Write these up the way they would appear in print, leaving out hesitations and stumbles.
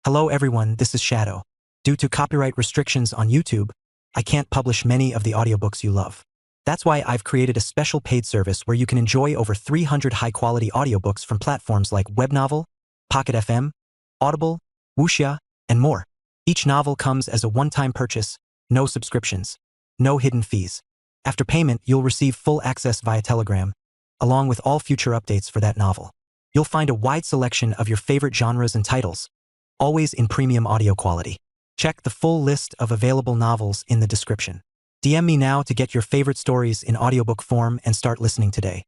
Hello everyone, this is Shadow. Due to copyright restrictions on YouTube, I can't publish many of the audiobooks you love. That's why I've created a special paid service where you can enjoy over 300 high-quality audiobooks from platforms like Webnovel, Pocket FM, Audible, Wuxia, and more. Each novel comes as a one-time purchase, no subscriptions, no hidden fees. After payment, you'll receive full access via Telegram, along with all future updates for that novel. You'll find a wide selection of your favorite genres and titles, always in premium audio quality. Check the full list of available novels in the description. DM me now to get your favorite stories in audiobook form and start listening today.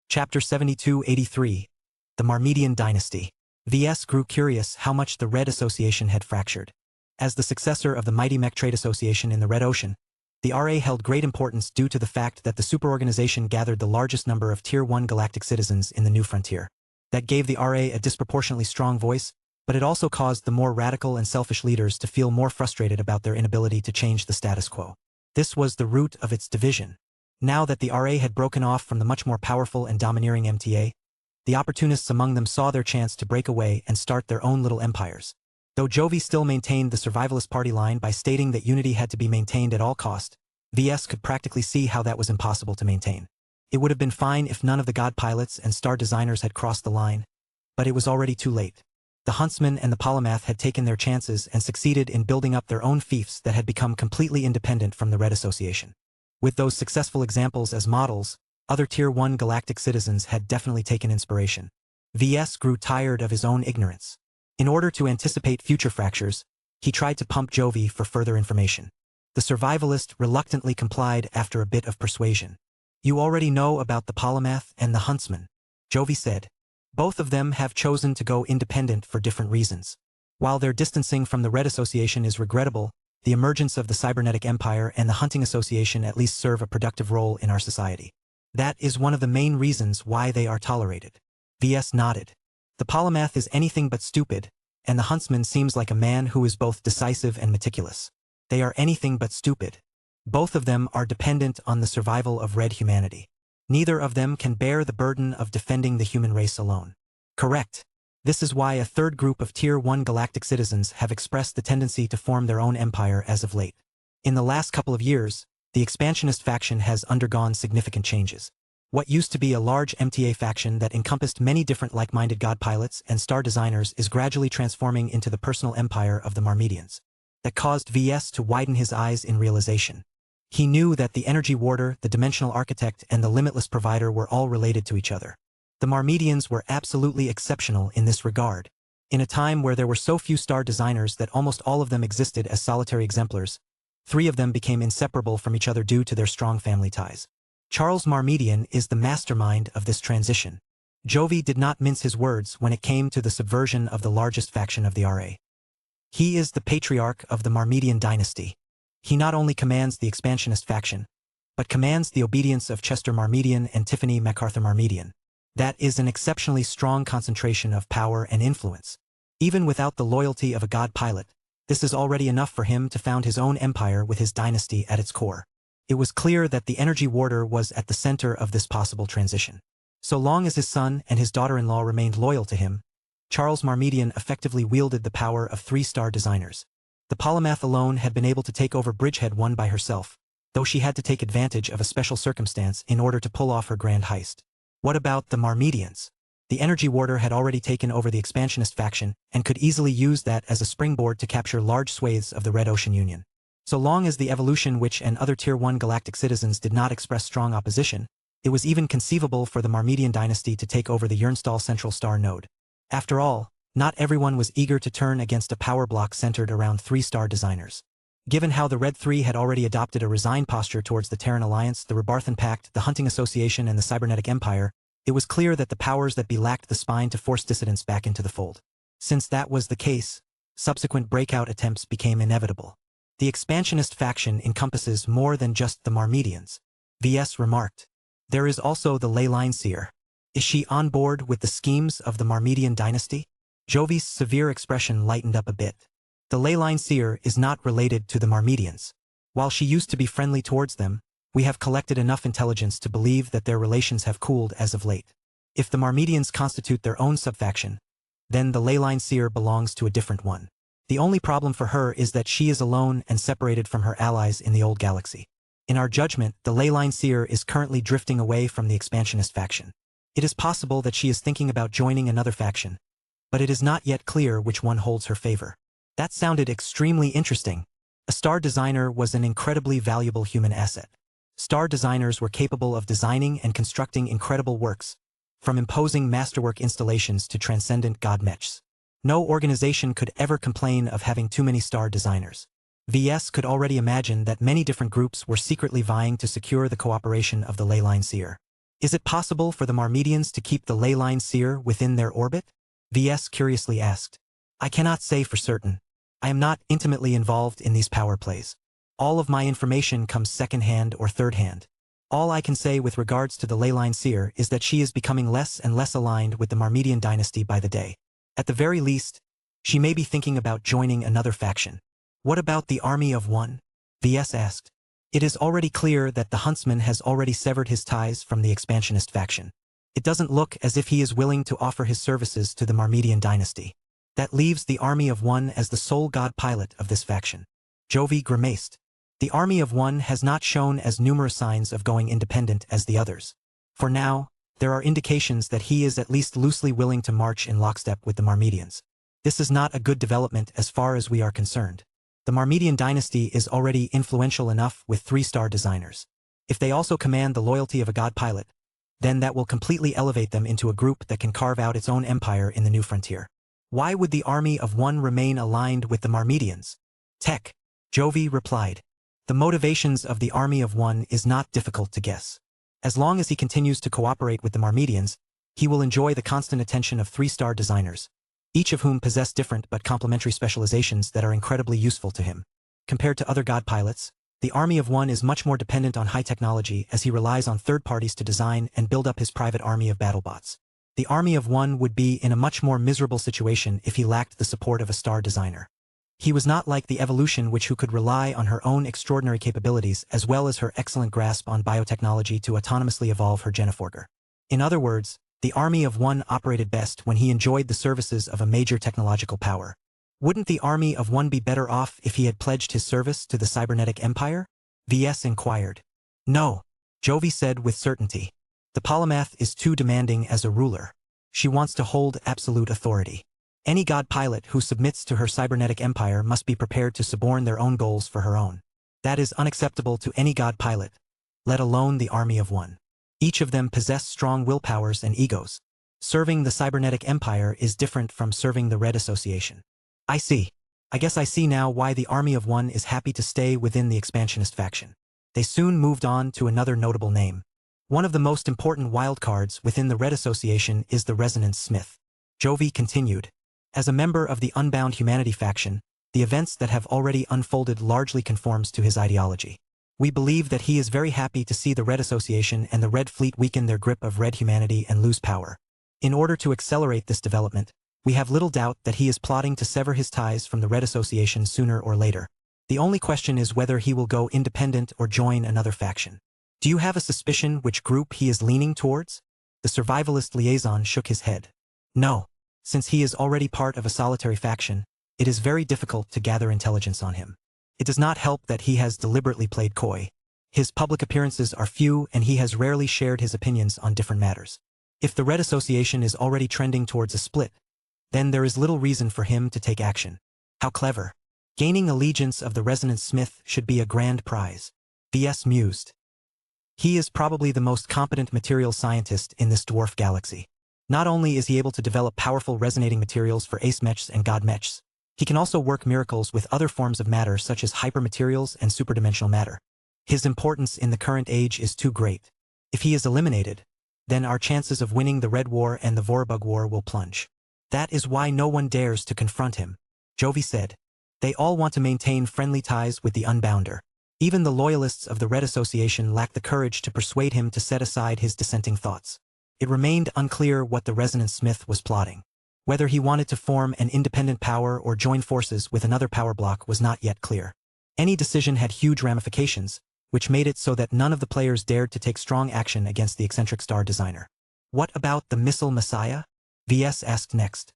Chapter 7283, The Marmedian Dynasty. VS grew curious how much the Red Association had fractured. As the successor of the mighty Mech Trade Association in the Red Ocean, the RA held great importance due to the fact that the superorganization gathered the largest number of Tier 1 galactic citizens in the new frontier. That gave the RA a disproportionately strong voice, but it also caused the more radical and selfish leaders to feel more frustrated about their inability to change the status quo. This was the root of its division. Now that the RA had broken off from the much more powerful and domineering MTA, the opportunists among them saw their chance to break away and start their own little empires. Though Jovi still maintained the survivalist party line by stating that unity had to be maintained at all cost, VS could practically see how that was impossible to maintain. It would have been fine if none of the god pilots and star designers had crossed the line, but it was already too late. The Huntsman and the Polymath had taken their chances and succeeded in building up their own fiefs that had become completely independent from the Red Association. With those successful examples as models, other Tier 1 galactic citizens had definitely taken inspiration. VS grew tired of his own ignorance. In order to anticipate future fractures, he tried to pump Jovi for further information. The survivalist reluctantly complied after a bit of persuasion. "You already know about the Polymath and the Huntsman," Jovi said. "Both of them have chosen to go independent for different reasons. While their distancing from the Red Association is regrettable, the emergence of the Cybernetic Empire and the Hunting Association at least serve a productive role in our society. That is one of the main reasons why they are tolerated." VS nodded. "The Polymath is anything but stupid, and the Huntsman seems like a man who is both decisive and meticulous. They are anything but stupid. Both of them are dependent on the survival of red humanity. Neither of them can bear the burden of defending the human race alone." Correct. This is why a third group of Tier 1 galactic citizens have expressed the tendency to form their own empire as of late. In the last couple of years, the expansionist faction has undergone significant changes. What used to be a large MTA faction that encompassed many different like-minded god pilots and star designers is gradually transforming into the personal empire of the Marmedians. That caused VS to widen his eyes in realization. He knew that the Energy Warder, the Dimensional Architect, and the Limitless Provider were all related to each other. The Marmedians were absolutely exceptional in this regard. In a time where there were so few star designers that almost all of them existed as solitary exemplars, 3 of them became inseparable from each other due to their strong family ties. Charles Marmedian is the mastermind of this transition. Jovi did not mince his words when it came to the subversion of the largest faction of the RA. He is the patriarch of the Marmedian dynasty. He not only commands the expansionist faction, but commands the obedience of Chester Marmedian and Tiffany MacArthur Marmedian. That is an exceptionally strong concentration of power and influence. Even without the loyalty of a god pilot, this is already enough for him to found his own empire with his dynasty at its core. It was clear that the Energy Warder was at the center of this possible transition. So long as his son and his daughter-in-law remained loyal to him, Charles Marmedian effectively wielded the power of 3 star designers. The Polymath alone had been able to take over Bridgehead 1 by herself, though she had to take advantage of a special circumstance in order to pull off her grand heist. What about the Marmedians? The Energy Warder had already taken over the expansionist faction and could easily use that as a springboard to capture large swathes of the Red Ocean Union. So long as the Evolution Witch and other Tier 1 galactic citizens did not express strong opposition, it was even conceivable for the Marmedian dynasty to take over the Yernstall Central Star node. After all, not everyone was eager to turn against a power block centered around 3 star designers. Given how the Red 3 had already adopted a resigned posture towards the Terran Alliance, the Rebarthan Pact, the Hunting Association, and the Cybernetic Empire, it was clear that the powers that be lacked the spine to force dissidents back into the fold. Since that was the case, subsequent breakout attempts became inevitable. "The expansionist faction encompasses more than just the Marmedians," VS remarked. "There is also the Leyline Seer. Is she on board with the schemes of the Marmedian dynasty?" Jovi's severe expression lightened up a bit. "The Leyline Seer is not related to the Marmedians. While she used to be friendly towards them, We have collected enough intelligence to believe that their relations have cooled as of late. If the Marmedians constitute their own subfaction, then the Leyline Seer belongs to a different one. The only problem for her is that she is alone and separated from her allies in the old galaxy. In our judgment, the Leyline Seer is currently drifting away from the expansionist faction. It is possible that she is thinking about joining another faction, but it is not yet clear which one holds her favor. That sounded extremely interesting. A star designer was an incredibly valuable human asset. Star designers were capable of designing and constructing incredible works, from imposing masterwork installations to transcendent god mechs. No organization could ever complain of having too many star designers. VS could already imagine that many different groups were secretly vying to secure the cooperation of the Leyline Seer. Is it possible for the Marmedians to keep the Leyline Seer within their orbit? VS curiously asked. I cannot say for certain. I am not intimately involved in these power plays. All of my information comes second-hand or third-hand. All I can say with regards to the Leyline Seer is that she is becoming less and less aligned with the Marmedian dynasty by the day. At the very least, she may be thinking about joining another faction. What about the Army of One? VS asked. It is already clear that the Huntsman has already severed his ties from the expansionist faction. It doesn't look as if he is willing to offer his services to the Marmedian dynasty. That leaves the Army of One as the sole god pilot of this faction. Jovi grimaced. The Army of One has not shown as numerous signs of going independent as the others. For now, there are indications that he is at least loosely willing to march in lockstep with the Marmedians. This is not a good development as far as we are concerned. The Marmedian dynasty is already influential enough with 3-star designers. If they also command the loyalty of a god pilot, then that will completely elevate them into a group that can carve out its own empire in the new frontier. Why would the Army of One remain aligned with the Marmedians? Tech, Jovi replied. The motivations of the Army of One is not difficult to guess. As long as he continues to cooperate with the Marmedians, he will enjoy the constant attention of 3-star designers, each of whom possess different but complementary specializations that are incredibly useful to him. Compared to other god pilots, the Army of One is much more dependent on high technology as he relies on third parties to design and build up his private army of battlebots. The Army of One would be in a much more miserable situation if he lacked the support of a star designer. He was not like the Evolution, who could rely on her own extraordinary capabilities as well as her excellent grasp on biotechnology to autonomously evolve her Genoforger. In other words, the Army of One operated best when he enjoyed the services of a major technological power. Wouldn't the Army of One be better off if he had pledged his service to the Cybernetic Empire? VS inquired. No, Jovi said with certainty. The polymath is too demanding as a ruler. She wants to hold absolute authority. Any god pilot who submits to her cybernetic empire must be prepared to suborn their own goals for her own. That is unacceptable to any god pilot, let alone the Army of One. Each of them possess strong willpowers and egos. Serving the cybernetic empire is different from serving the Red Association. I see. I guess I see now why the Army of One is happy to stay within the expansionist faction. They soon moved on to another notable name. One of the most important wildcards within the Red Association is the Resonance Smith. Jovi continued. As a member of the Unbound Humanity faction, the events that have already unfolded largely conforms to his ideology. We believe that he is very happy to see the Red Association and the Red Fleet weaken their grip of Red humanity and lose power. In order to accelerate this development, we have little doubt that he is plotting to sever his ties from the Red Association sooner or later. The only question is whether he will go independent or join another faction. Do you have a suspicion which group he is leaning towards? The survivalist liaison shook his head. No. Since he is already part of a solitary faction, it is very difficult to gather intelligence on him. It does not help that he has deliberately played coy. His public appearances are few and he has rarely shared his opinions on different matters. If the Red Association is already trending towards a split, then there is little reason for him to take action. How clever. Gaining allegiance of the Resonance Smith should be a grand prize. VS mused. He is probably the most competent material scientist in this dwarf galaxy. Not only is he able to develop powerful resonating materials for ace mechs and god mechs, he can also work miracles with other forms of matter such as hypermaterials and superdimensional matter. His importance in the current age is too great. If he is eliminated, then our chances of winning the Red War and the Vorbug War will plunge. That is why no one dares to confront him, Jovi said. They all want to maintain friendly ties with the Unbounder. Even the loyalists of the Red Association lack the courage to persuade him to set aside his dissenting thoughts. It remained unclear what the Resonance Smith was plotting. Whether he wanted to form an independent power or join forces with another power block was not yet clear. Any decision had huge ramifications, which made it so that none of the players dared to take strong action against the eccentric star designer. What about the Missile Messiah? VS asked next.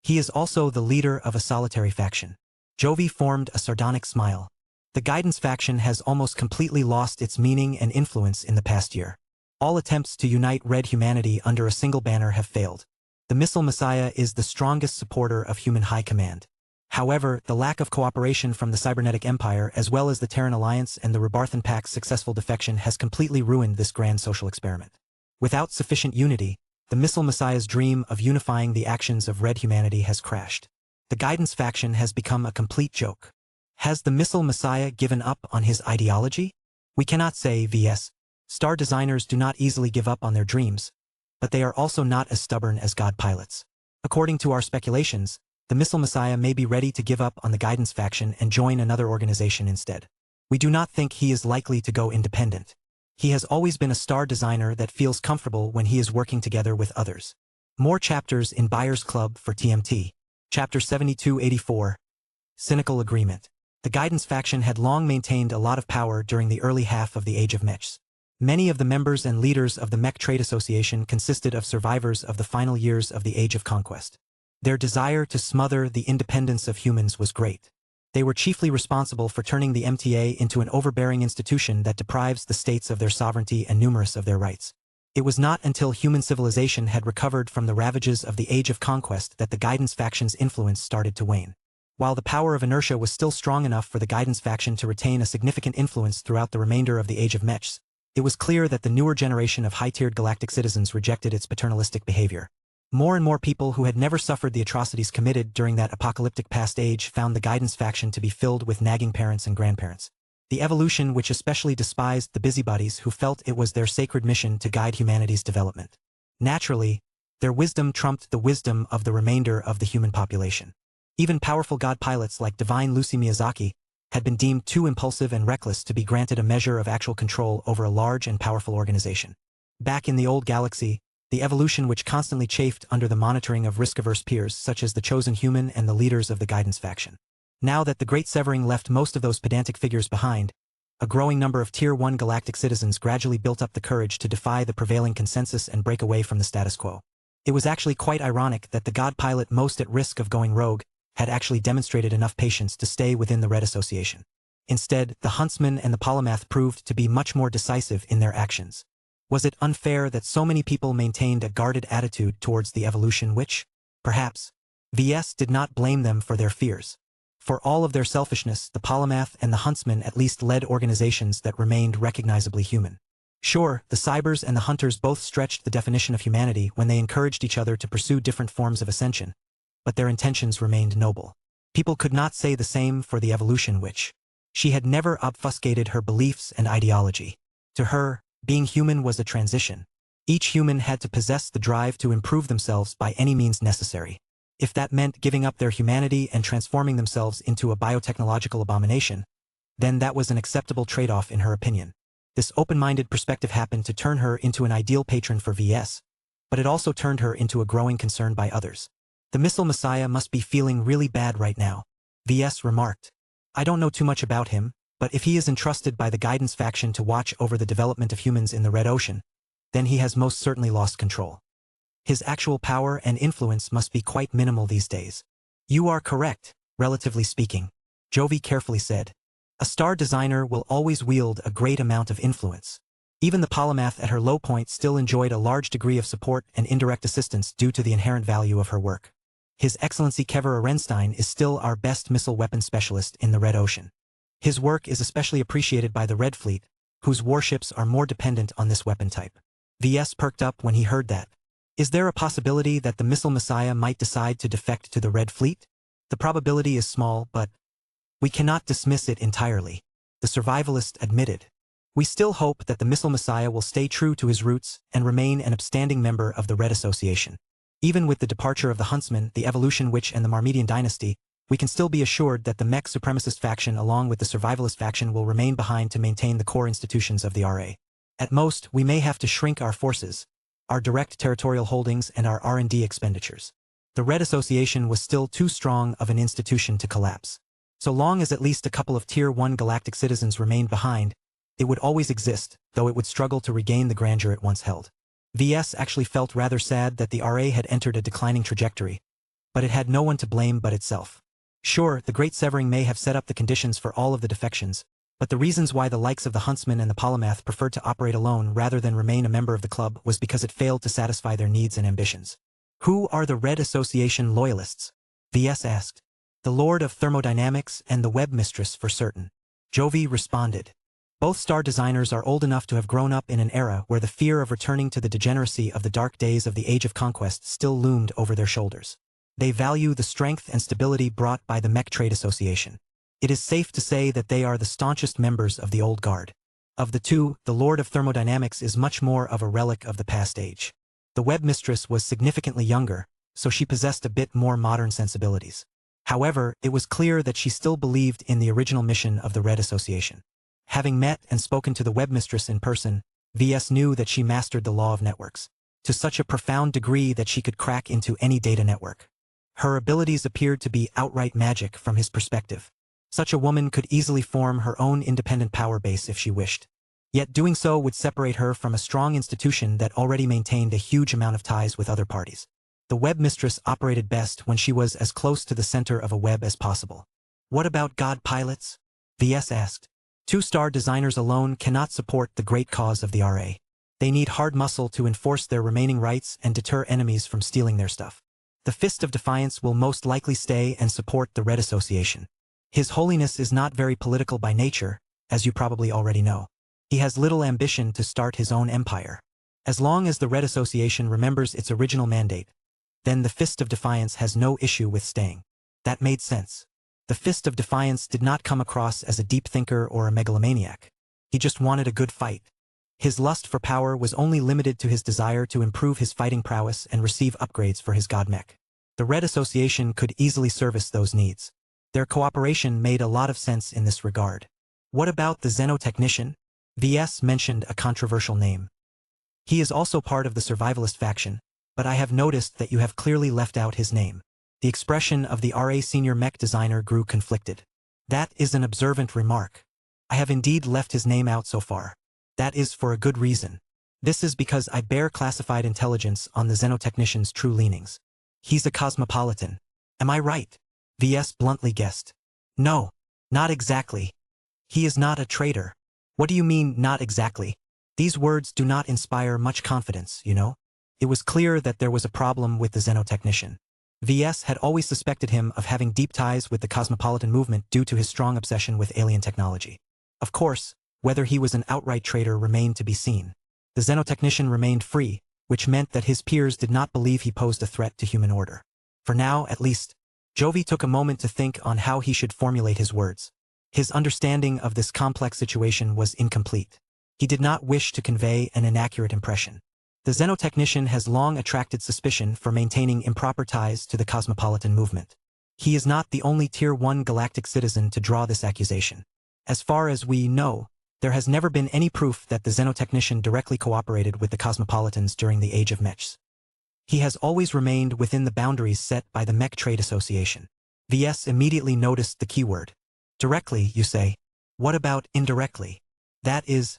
He is also the leader of a solitary faction. Jovi formed a sardonic smile. The Guidance faction has almost completely lost its meaning and influence in the past year. All attempts to unite Red humanity under a single banner have failed. The Missile Messiah is the strongest supporter of human high command. However, the lack of cooperation from the Cybernetic Empire as well as the Terran Alliance and the Rubarthan Pact's successful defection has completely ruined this grand social experiment. Without sufficient unity, the Missile Messiah's dream of unifying the actions of Red humanity has crashed. The Guidance faction has become a complete joke. Has the Missile Messiah given up on his ideology? We cannot say, VS. Star designers do not easily give up on their dreams, but they are also not as stubborn as God pilots. According to our speculations, the Missile Messiah may be ready to give up on the Guidance faction and join another organization instead. We do not think he is likely to go independent. He has always been a star designer that feels comfortable when he is working together with others. More chapters in Buyer's Club for TMT. Chapter 7284. Cynical Agreement. The Guidance faction had long maintained a lot of power during the early half of the Age of Mechs. Many of the members and leaders of the Mech Trade Association consisted of survivors of the final years of the Age of Conquest. Their desire to smother the independence of humans was great. They were chiefly responsible for turning the MTA into an overbearing institution that deprives the states of their sovereignty and numerous of their rights. It was not until human civilization had recovered from the ravages of the Age of Conquest that the Guidance faction's influence started to wane. While the power of inertia was still strong enough for the Guidance faction to retain a significant influence throughout the remainder of the Age of Mechs, it was clear that the newer generation of high-tiered galactic citizens rejected its paternalistic behavior. More and more people who had never suffered the atrocities committed during that apocalyptic past age found the Guidance faction to be filled with nagging parents and grandparents. The evolution which especially despised the busybodies who felt it was their sacred mission to guide humanity's development. Naturally, their wisdom trumped the wisdom of the remainder of the human population. Even powerful god pilots like divine Lucy Miyazaki had been deemed too impulsive and reckless to be granted a measure of actual control over a large and powerful organization. Back in the old galaxy, the evolution which constantly chafed under the monitoring of risk-averse peers such as the chosen human and the leaders of the Guidance faction. Now that the Great Severing left most of those pedantic figures behind, a growing number of Tier 1 galactic citizens gradually built up the courage to defy the prevailing consensus and break away from the status quo. It was actually quite ironic that the god pilot most at risk of going rogue had actually demonstrated enough patience to stay within the Red Association. Instead, the Huntsman and the Polymath proved to be much more decisive in their actions. Was it unfair that so many people maintained a guarded attitude towards the evolution which, perhaps, VS did not blame them for their fears? For all of their selfishness, the Polymath and the Huntsman at least led organizations that remained recognizably human. Sure, the Cybers and the Hunters both stretched the definition of humanity when they encouraged each other to pursue different forms of ascension, but their intentions remained noble. People could not say the same for the evolution which, she had never obfuscated her beliefs and ideology. To her, being human was a transition. Each human had to possess the drive to improve themselves by any means necessary. If that meant giving up their humanity and transforming themselves into a biotechnological abomination, then that was an acceptable trade-off in her opinion. This open-minded perspective happened to turn her into an ideal patron for VS, but it also turned her into a growing concern by others. The Missile Messiah must be feeling really bad right now, VS remarked. I don't know too much about him, but if he is entrusted by the Guidance faction to watch over the development of humans in the Red Ocean, then he has most certainly lost control. His actual power and influence must be quite minimal these days. You are correct, relatively speaking, Jovi carefully said. A star designer will always wield a great amount of influence. Even the Polymath at her low point still enjoyed a large degree of support and indirect assistance due to the inherent value of her work. His Excellency Kevera Renstein is still our best missile weapon specialist in the Red Ocean. His work is especially appreciated by the Red Fleet, whose warships are more dependent on this weapon type. VS perked up when he heard that. Is there a possibility that the Missile Messiah might decide to defect to the Red Fleet? The probability is small, but we cannot dismiss it entirely, the survivalist admitted. We still hope that the Missile Messiah will stay true to his roots and remain an upstanding member of the Red Association. Even with the departure of the Huntsman, the Evolution Witch and the Marmedian dynasty, we can still be assured that the Mech Supremacist faction along with the Survivalist faction will remain behind to maintain the core institutions of the RA. At most, we may have to shrink our forces, our direct territorial holdings and our R&D expenditures. The Red Association was still too strong of an institution to collapse. So long as at least a couple of Tier 1 galactic citizens remained behind, It would always exist, though it would struggle to regain the grandeur it once held. VS actually felt rather sad that the RA had entered a declining trajectory, but it had no one to blame but itself. Sure, the Great Severing may have set up the conditions for all of the defections, but the reasons why the likes of the Huntsman and the Polymath preferred to operate alone rather than remain a member of the club was because it failed to satisfy their needs and ambitions. Who are the Red Association loyalists? VS asked. The Lord of Thermodynamics and the Web Mistress for certain. Jovi responded. Both star designers are old enough to have grown up in an era where the fear of returning to the degeneracy of the dark days of the Age of Conquest still loomed over their shoulders. They value the strength and stability brought by the Mech Trade Association. It is safe to say that they are the staunchest members of the old guard. Of the two, the Lord of Thermodynamics is much more of a relic of the past age. The Web Mistress was significantly younger, so she possessed a bit more modern sensibilities. However, it was clear that she still believed in the original mission of the Red Association. Having met and spoken to the Web Mistress in person, VS knew that she mastered the law of networks, to such a profound degree that she could crack into any data network. Her abilities appeared to be outright magic from his perspective. Such a woman could easily form her own independent power base if she wished. Yet doing so would separate her from a strong institution that already maintained a huge amount of ties with other parties. The Web Mistress operated best when she was as close to the center of a web as possible. What about God pilots? VS asked. Two-star designers alone cannot support the great cause of the RA. They need hard muscle to enforce their remaining rights and deter enemies from stealing their stuff. The Fist of Defiance will most likely stay and support the Red Association. His Holiness is not very political by nature, as you probably already know. He has little ambition to start his own empire. As long as the Red Association remembers its original mandate, then the Fist of Defiance has no issue with staying. That made sense. The Fist of Defiance did not come across as a deep thinker or a megalomaniac. He just wanted a good fight. His lust for power was only limited to his desire to improve his fighting prowess and receive upgrades for his god mech. The Red Association could easily service those needs. Their cooperation made a lot of sense in this regard. What about the Xenotechnician? VS mentioned a controversial name. He is also part of the survivalist faction, but I have noticed that you have clearly left out his name. The expression of the RA senior mech designer grew conflicted. That is an observant remark. I have indeed left his name out so far. That is for a good reason. This is because I bear classified intelligence on the Xenotechnician's true leanings. He's a cosmopolitan. Am I right? VS bluntly guessed. No, not exactly. He is not a traitor. What do you mean, not exactly? These words do not inspire much confidence, you know? It was clear that there was a problem with the Xenotechnician. VS had always suspected him of having deep ties with the cosmopolitan movement due to his strong obsession with alien technology. Of course, whether he was an outright traitor remained to be seen. The Xenotechnician remained free, which meant that his peers did not believe he posed a threat to human order. For now, at least, Jovi took a moment to think on how he should formulate his words. His understanding of this complex situation was incomplete. He did not wish to convey an inaccurate impression. The Xenotechnician has long attracted suspicion for maintaining improper ties to the cosmopolitan movement. He is not the only Tier 1 galactic citizen to draw this accusation. As far as we know, there has never been any proof that the Xenotechnician directly cooperated with the cosmopolitans during the Age of Mechs. He has always remained within the boundaries set by the Mech Trade Association. VS immediately noticed the keyword. Directly, you say. What about indirectly? That is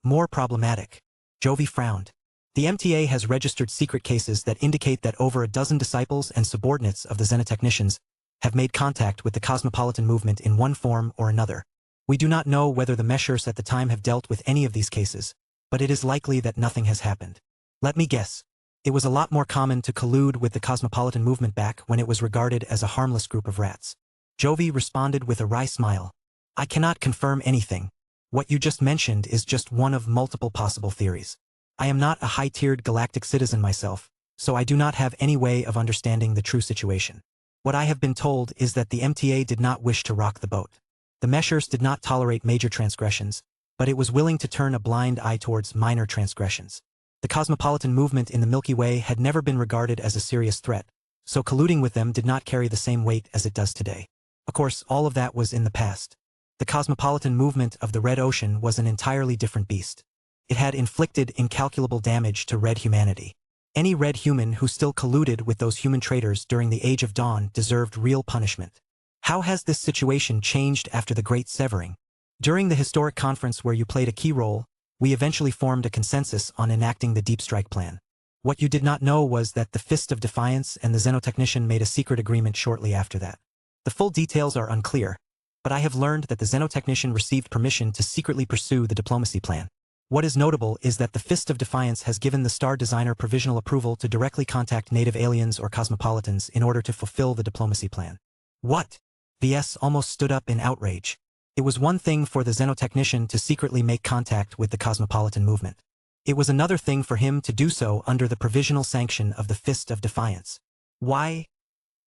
more problematic. Jovi frowned. The MTA has registered secret cases that indicate that over a dozen disciples and subordinates of the Xenotechnicians have made contact with the cosmopolitan movement in one form or another. We do not know whether the Meshers at the time have dealt with any of these cases, but it is likely that nothing has happened. Let me guess. It was a lot more common to collude with the cosmopolitan movement back when it was regarded as a harmless group of rats. Jovi responded with a wry smile. I cannot confirm anything. What you just mentioned is just one of multiple possible theories. I am not a high-tiered galactic citizen myself, so I do not have any way of understanding the true situation. What I have been told is that the MTA did not wish to rock the boat. The Meshers did not tolerate major transgressions, but it was willing to turn a blind eye towards minor transgressions. The cosmopolitan movement in the Milky Way had never been regarded as a serious threat, so colluding with them did not carry the same weight as it does today. Of course, all of that was in the past. The cosmopolitan movement of the Red Ocean was an entirely different beast. It had inflicted incalculable damage to red humanity. Any red human who still colluded with those human traitors during the Age of Dawn deserved real punishment. How has this situation changed after the Great Severing? During the historic conference where you played a key role, we eventually formed a consensus on enacting the Deep Strike plan. What you did not know was that the Fist of Defiance and the Xenotechnician made a secret agreement shortly after that. The full details are unclear, but I have learned that the Xenotechnician received permission to secretly pursue the diplomacy plan. What is notable is that the Fist of Defiance has given the Star Designer provisional approval to directly contact native aliens or cosmopolitans in order to fulfill the diplomacy plan. What? VS almost stood up in outrage. It was one thing for the Xenotechnician to secretly make contact with the cosmopolitan movement. It was another thing for him to do so under the provisional sanction of the Fist of Defiance. Why?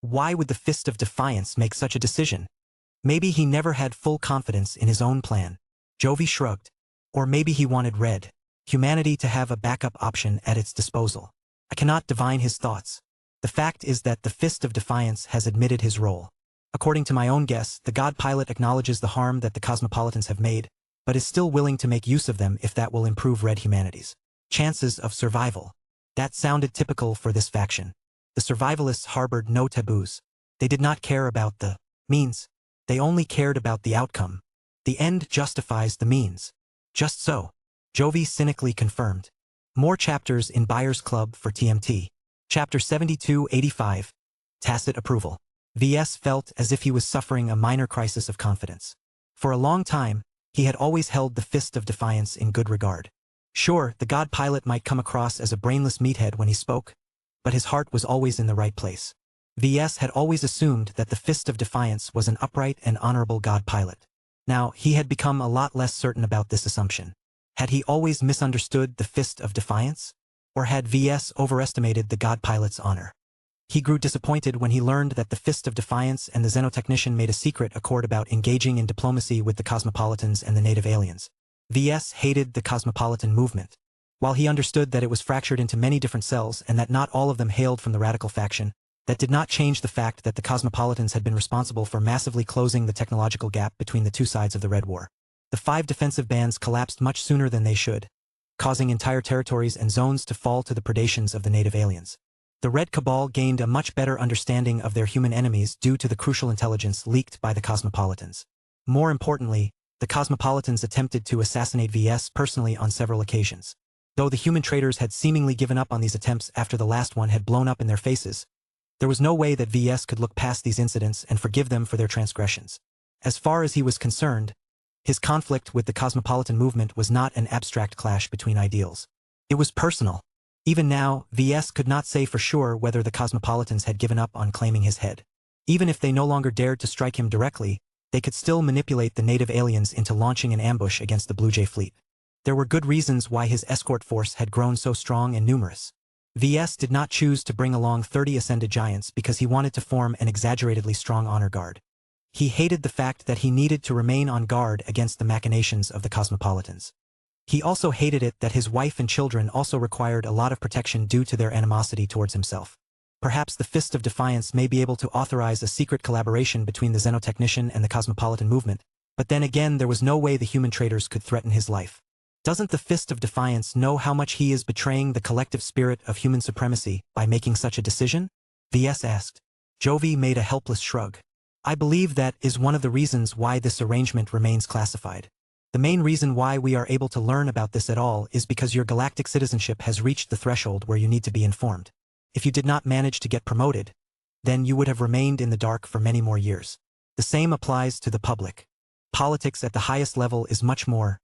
Why would the Fist of Defiance make such a decision? Maybe he never had full confidence in his own plan. Jovi shrugged. Or maybe he wanted humanity to have a backup option at its disposal. I cannot divine his thoughts. The fact is that the Fist of Defiance has admitted his role. According to my own guess, the God Pilot acknowledges the harm that the cosmopolitans have made, but is still willing to make use of them if that will improve Red humanity's chances of survival. That sounded typical for this faction. The survivalists harbored no taboos. They did not care about the means. They only cared about the outcome. The end justifies the means. Just so. Jovi cynically confirmed. More chapters in Buyer's Club for TMT. Chapter 7285. Tacit Approval. VS felt as if he was suffering a minor crisis of confidence. For a long time, he had always held the Fist of Defiance in good regard. Sure, the God Pilot might come across as a brainless meathead when he spoke, but his heart was always in the right place. VS had always assumed that the Fist of Defiance was an upright and honorable God Pilot. Now, he had become a lot less certain about this assumption. Had he always misunderstood the Fist of Defiance? Or had VS overestimated the God Pilot's honor? He grew disappointed when he learned that the Fist of Defiance and the Xenotechnician made a secret accord about engaging in diplomacy with the cosmopolitans and the native aliens. VS hated the cosmopolitan movement. While he understood that it was fractured into many different cells and that not all of them hailed from the radical faction, that did not change the fact that the cosmopolitans had been responsible for massively closing the technological gap between the two sides of the Red War. The 5 defensive bands collapsed much sooner than they should, causing entire territories and zones to fall to the predations of the native aliens. The Red Cabal gained a much better understanding of their human enemies due to the crucial intelligence leaked by the cosmopolitans. More importantly, the cosmopolitans attempted to assassinate VS personally on several occasions. Though the human traitors had seemingly given up on these attempts after the last one had blown up in their faces, there was no way that VS could look past these incidents and forgive them for their transgressions. As far as he was concerned, his conflict with the cosmopolitan movement was not an abstract clash between ideals. It was personal. Even now, VS could not say for sure whether the cosmopolitans had given up on claiming his head. Even if they no longer dared to strike him directly, they could still manipulate the native aliens into launching an ambush against the Blue Jay fleet. There were good reasons why his escort force had grown so strong and numerous. VS did not choose to bring along 30 ascended giants because he wanted to form an exaggeratedly strong honor guard. He hated the fact that he needed to remain on guard against the machinations of the cosmopolitans. He also hated it that his wife and children also required a lot of protection due to their animosity towards himself. Perhaps the Fist of Defiance may be able to authorize a secret collaboration between the Xenotechnician and the cosmopolitan movement, but then again there was no way the human traitors could threaten his life. Doesn't the Fist of Defiance know how much he is betraying the collective spirit of human supremacy by making such a decision? VS asked. Jovi made a helpless shrug. I believe that is one of the reasons why this arrangement remains classified. The main reason why we are able to learn about this at all is because your galactic citizenship has reached the threshold where you need to be informed. If you did not manage to get promoted, then you would have remained in the dark for many more years. The same applies to the public. Politics at the highest level is much more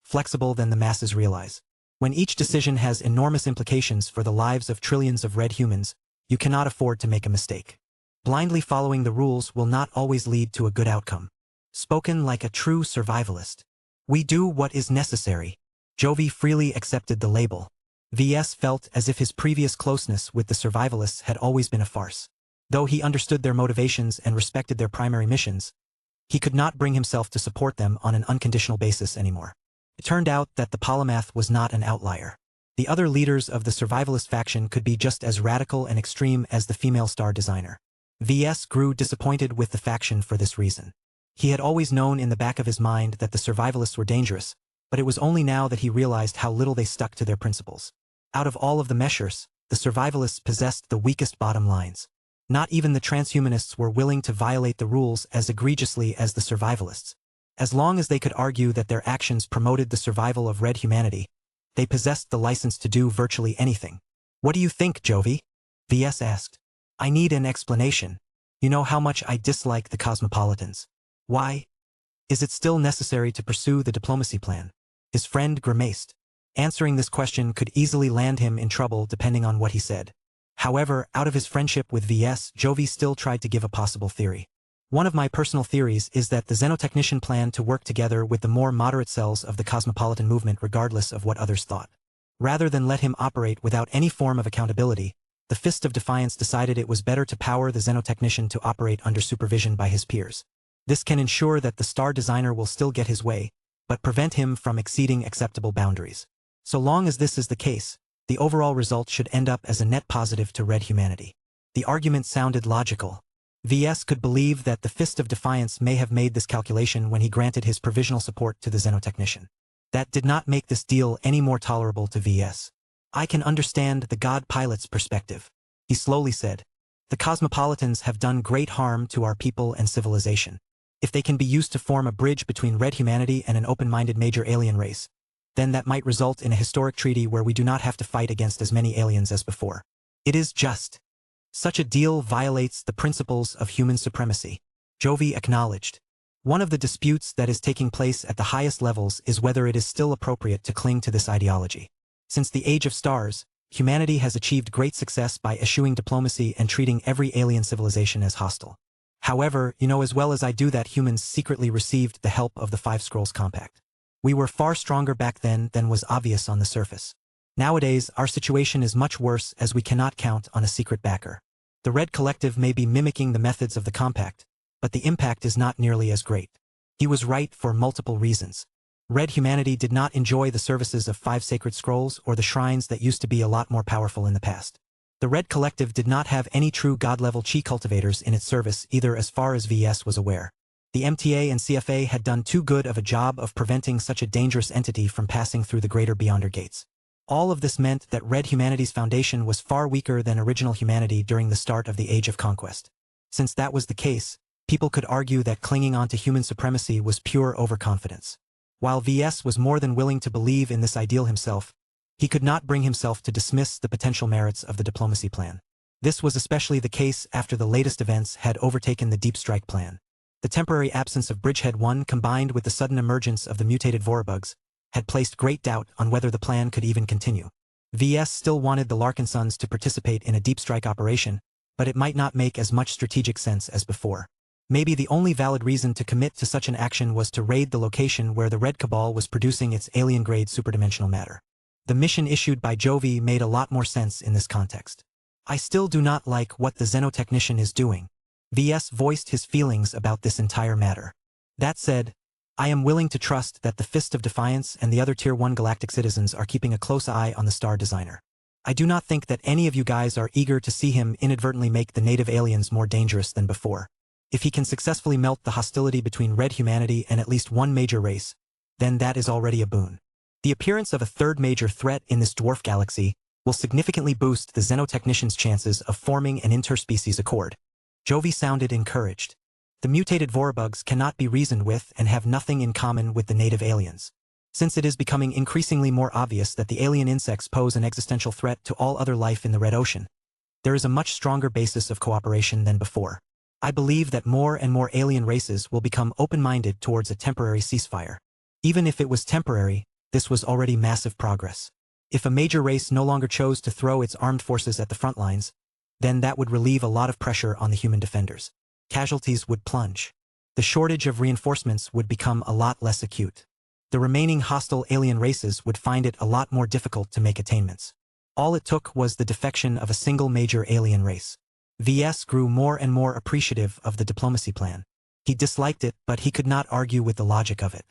flexible than the masses realize. When each decision has enormous implications for the lives of trillions of red humans, you cannot afford to make a mistake. Blindly following the rules will not always lead to a good outcome. Spoken like a true survivalist. We do what is necessary. Jovi freely accepted the label. VS felt as if his previous closeness with the survivalists had always been a farce. Though he understood their motivations and respected their primary missions, he could not bring himself to support them on an unconditional basis anymore. It turned out that the polymath was not an outlier. The other leaders of the survivalist faction could be just as radical and extreme as the female star designer. VS grew disappointed with the faction for this reason. He had always known in the back of his mind that the survivalists were dangerous, but it was only now that he realized how little they stuck to their principles. Out of all of the meshers, the survivalists possessed the weakest bottom lines. Not even the transhumanists were willing to violate the rules as egregiously as the survivalists. As long as they could argue that their actions promoted the survival of red humanity, they possessed the license to do virtually anything. What do you think, Jovi? VS asked. I need an explanation. You know how much I dislike the Cosmopolitans. Why? Is it still necessary to pursue the diplomacy plan? His friend grimaced. Answering this question could easily land him in trouble depending on what he said. However, out of his friendship with VS, Jovi still tried to give a possible theory. One of my personal theories is that the Xenotechnician planned to work together with the more moderate cells of the cosmopolitan movement regardless of what others thought. Rather than let him operate without any form of accountability, the Fist of Defiance decided it was better to power the Xenotechnician to operate under supervision by his peers. This can ensure that the Star Designer will still get his way, but prevent him from exceeding acceptable boundaries. So long as this is the case, the overall result should end up as a net positive to red humanity. The argument sounded logical. VS could believe that the Fist of Defiance may have made this calculation when he granted his provisional support to the Xenotechnician. That did not make this deal any more tolerable to VS. I can understand the God Pilot's perspective, he slowly said. The Cosmopolitans have done great harm to our people and civilization. If they can be used to form a bridge between red humanity and an open-minded major alien race, then that might result in a historic treaty where we do not have to fight against as many aliens as before. It is just. Such a deal violates the principles of human supremacy, Jovi acknowledged. One of the disputes that is taking place at the highest levels is whether it is still appropriate to cling to this ideology. Since the Age of Stars, humanity has achieved great success by eschewing diplomacy and treating every alien civilization as hostile. However, you know as well as I do that humans secretly received the help of the Five Scrolls Compact. We were far stronger back then than was obvious on the surface. Nowadays, our situation is much worse as we cannot count on a secret backer. The Red Collective may be mimicking the methods of the Compact, but the impact is not nearly as great. He was right for multiple reasons. Red humanity did not enjoy the services of 5 sacred scrolls or the shrines that used to be a lot more powerful in the past. The Red Collective did not have any true god-level chi cultivators in its service either as far as VS was aware. The MTA and CFA had done too good of a job of preventing such a dangerous entity from passing through the greater Beyonder gates. All of this meant that red humanity's foundation was far weaker than original humanity during the start of the Age of Conquest. Since that was the case, people could argue that clinging on to human supremacy was pure overconfidence. While VS was more than willing to believe in this ideal himself, he could not bring himself to dismiss the potential merits of the diplomacy plan. This was especially the case after the latest events had overtaken the Deep Strike plan. The temporary absence of Bridgehead 1 combined with the sudden emergence of the mutated Vorabugs had placed great doubt on whether the plan could even continue. VS still wanted the Larkinsons to participate in a deep strike operation, but it might not make as much strategic sense as before. Maybe the only valid reason to commit to such an action was to raid the location where the Red Cabal was producing its alien-grade superdimensional matter. The mission issued by Jovi made a lot more sense in this context. I still do not like what the Xenotechnician is doing. VS voiced his feelings about this entire matter. That said, I am willing to trust that the Fist of Defiance and the other Tier 1 galactic citizens are keeping a close eye on the Star Designer. I do not think that any of you guys are eager to see him inadvertently make the native aliens more dangerous than before. If he can successfully melt the hostility between red humanity and at least one major race, then that is already a boon. The appearance of a third major threat in this dwarf galaxy will significantly boost the Xenotechnician's chances of forming an interspecies accord. Jovi sounded encouraged. The mutated Vorabugs cannot be reasoned with and have nothing in common with the native aliens. Since it is becoming increasingly more obvious that the alien insects pose an existential threat to all other life in the Red Ocean, there is a much stronger basis of cooperation than before. I believe that more and more alien races will become open-minded towards a temporary ceasefire. Even if it was temporary, this was already massive progress. If a major race no longer chose to throw its armed forces at the front lines, then that would relieve a lot of pressure on the human defenders. Casualties would plunge. The shortage of reinforcements would become a lot less acute. The remaining hostile alien races would find it a lot more difficult to make attainments. All it took was the defection of a single major alien race. VS grew more and more appreciative of the diplomacy plan. He disliked it, but he could not argue with the logic of it.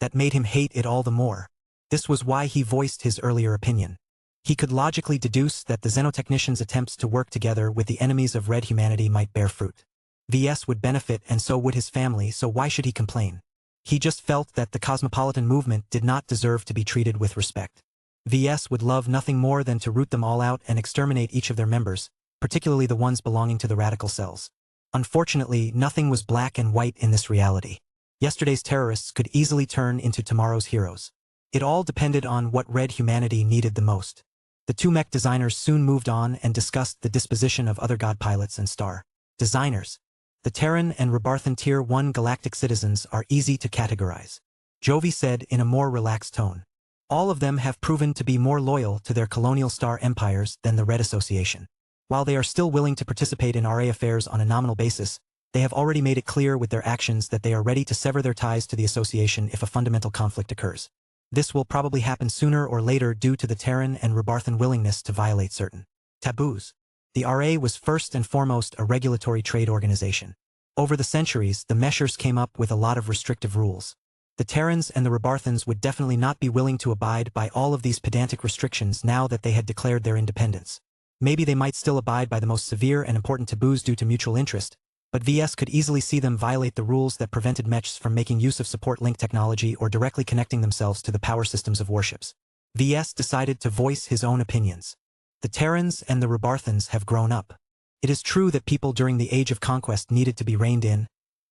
That made him hate it all the more. This was why he voiced his earlier opinion. He could logically deduce that the Xenotechnicians' attempts to work together with the enemies of red humanity might bear fruit. VS would benefit and so would his family, so why should he complain? He just felt that the cosmopolitan movement did not deserve to be treated with respect. VS would love nothing more than to root them all out and exterminate each of their members, particularly the ones belonging to the radical cells. Unfortunately, nothing was black and white in this reality. Yesterday's terrorists could easily turn into tomorrow's heroes. It all depended on what red humanity needed the most. The two mech designers soon moved on and discussed the disposition of other god pilots and star designers. The Terran and Rebarthan Tier 1 galactic citizens are easy to categorize. Jovi said in a more relaxed tone. All of them have proven to be more loyal to their colonial star empires than the Red Association. While they are still willing to participate in RA affairs on a nominal basis, they have already made it clear with their actions that they are ready to sever their ties to the association if a fundamental conflict occurs. This will probably happen sooner or later due to the Terran and Rebarthan willingness to violate certain taboos. The RA was first and foremost a regulatory trade organization. Over the centuries, the Meshers came up with a lot of restrictive rules. The Terrans and the Rebarthans would definitely not be willing to abide by all of these pedantic restrictions now that they had declared their independence. Maybe they might still abide by the most severe and important taboos due to mutual interest, but VS could easily see them violate the rules that prevented Mechs from making use of support link technology or directly connecting themselves to the power systems of warships. VS decided to voice his own opinions. The Terrans and the Rebarthans have grown up. It is true that people during the Age of Conquest needed to be reined in,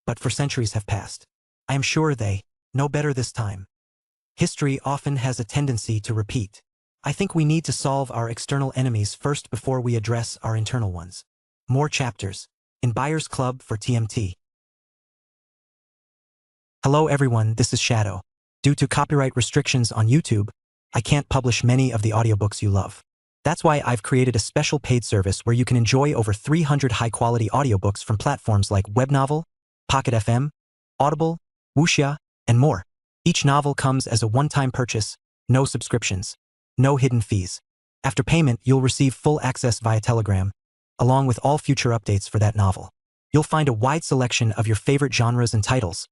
but for centuries have passed. I am sure they know better this time. History often has a tendency to repeat. I think we need to solve our external enemies first before we address our internal ones. More chapters. In Buyers Club for TMT. Hello everyone, this is Shadow. Due to copyright restrictions on YouTube, I can't publish many of the audiobooks you love. That's why I've created a special paid service where you can enjoy over 300 high-quality audiobooks from platforms like Webnovel, Pocket FM, Audible, Wuxia, and more. Each novel comes as a one-time purchase, no subscriptions, no hidden fees. After payment, you'll receive full access via Telegram, along with all future updates for that novel. You'll find a wide selection of your favorite genres and titles,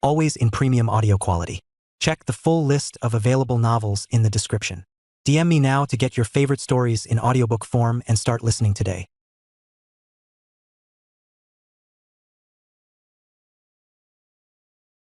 always in premium audio quality. Check the full list of available novels in the description. DM me now to get your favorite stories in audiobook form and start listening today.